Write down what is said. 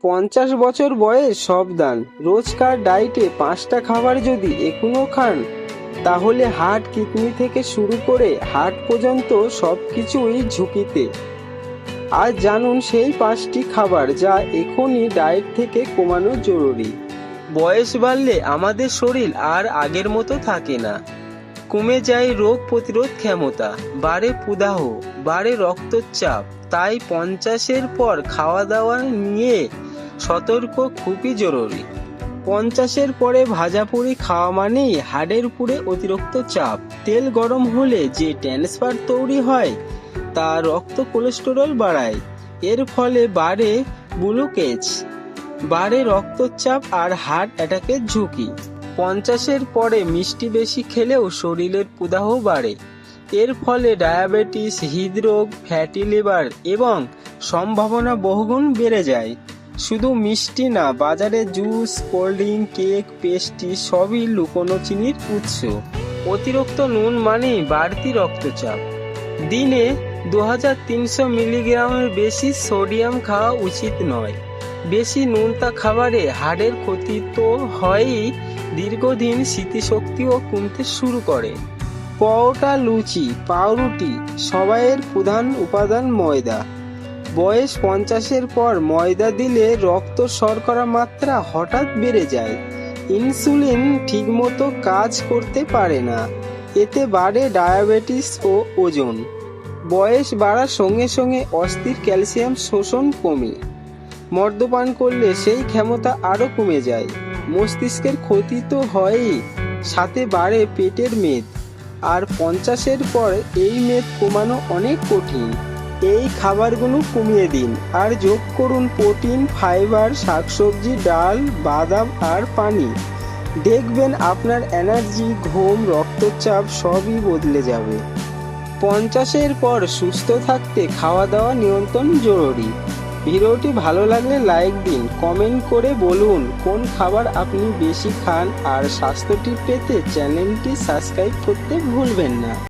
50 বছর বয়স সাবধান, রোজকার ডায়েটে 5টা খাবার যদি এখনো খান তাহলে হার্ট, কিডনি থেকে শুরু করে হার্ট পর্যন্ত সবকিছুই ঝুঁকিতে। আজ জানুন সেই 5টি খাবার যা এখনই ডায়েট থেকে কমানো জরুরি। বয়স বাড়লে আমাদের শরীর আর আগের মতো থাকে না। কমে যায় রোগ প্রতিরোধ ক্ষমতা, বাড়ে প্রদাহ, বাড়ে রক্তচাপ। তাই 50-এর পর খাওয়া দাওয়া নিয়ে সতর্ক খুবই জরুরি। 50-এর পরে ভাজাপুরি খাওয়া মানেই হাড়ের উপরে অতিরিক্ত চাপ। তেল গরম হলে যে ট্রান্সফার তৈরি হয় তা রক্ত কোলেস্টেরল বাড়ায়। এর ফলে বাড়ে ব্লকেজ, বাড়ে রক্তচাপ আর হার্ট অ্যাটাকের ঝুঁকি। 50-এর পরে মিষ্টি বেশি খেলেও শরীরের প্রদাহ বাড়ে। এর ফলে ডায়াবেটিস, হৃদরোগ, ফ্যাটি লিভার এবং সম্ভাবনা বহুগুণ বেড়ে যায়। শুধু মিষ্টি না, বাজারে juice, cold drink, cake, pastry সবই লুকোনো চিনির উৎস। অতিরিক্ত নুন মানেই বাড়তি রক্তচাপ। দিনে 2300 মিলিগ্রামের বেশি সোডিয়াম খাওয়া উচিত নয়। বেশি নোনতা খাবারে হাড়ের ক্ষতি তো হয়ই, দীর্ঘদিন স্মৃতিশক্তিও কমতে শুরু করে। পরোটা, লুচি, পাউরুটি সবাইয়ের প্রধান উপাদান ময়দা। বয়স 50-এর পর ময়দা দিলে রক্ত শর্করা মাত্রা হঠাৎ বেড়ে যায়। ইনসুলিন ঠিকমতো কাজ করতে পারে না। এতে বাড়ে ডায়াবেটিস ও ওজন। বয়স বাড়ার সঙ্গে সঙ্গে অস্থির ক্যালসিয়াম শোষণ কমে। মদ্যপান করলে সেই ক্ষমতা আরও কমে যায়। মস্তিষ্কের ক্ষতি তো হয়ই, সাথে বাড়ে পেটের মেদ। আর 50-এর পর এই মেদ কমানো অনেক কঠিন। এই খাবারগুলো কমিয়ে দিন আর যোগ করুন প্রোটিন, ফাইবার, শাকসবজি, ডাল, বাদাম আর পানি। দেখবেন আপনার এনার্জি, ঘুম, রক্তচাপ সবই বদলে যাবে। 50-এর পর সুস্থ থাকতে খাওয়া দাওয়া নিয়ন্ত্রণ জরুরি। ভিডিওটি ভালো লাগলে লাইক দিন, কমেন্ট করে বলুন কোন খাবার আপনি বেশি খান, আর স্বাস্থ্য টিপ পেতে চ্যানেলটি সাবস্ক্রাইব করতে ভুলবেন না।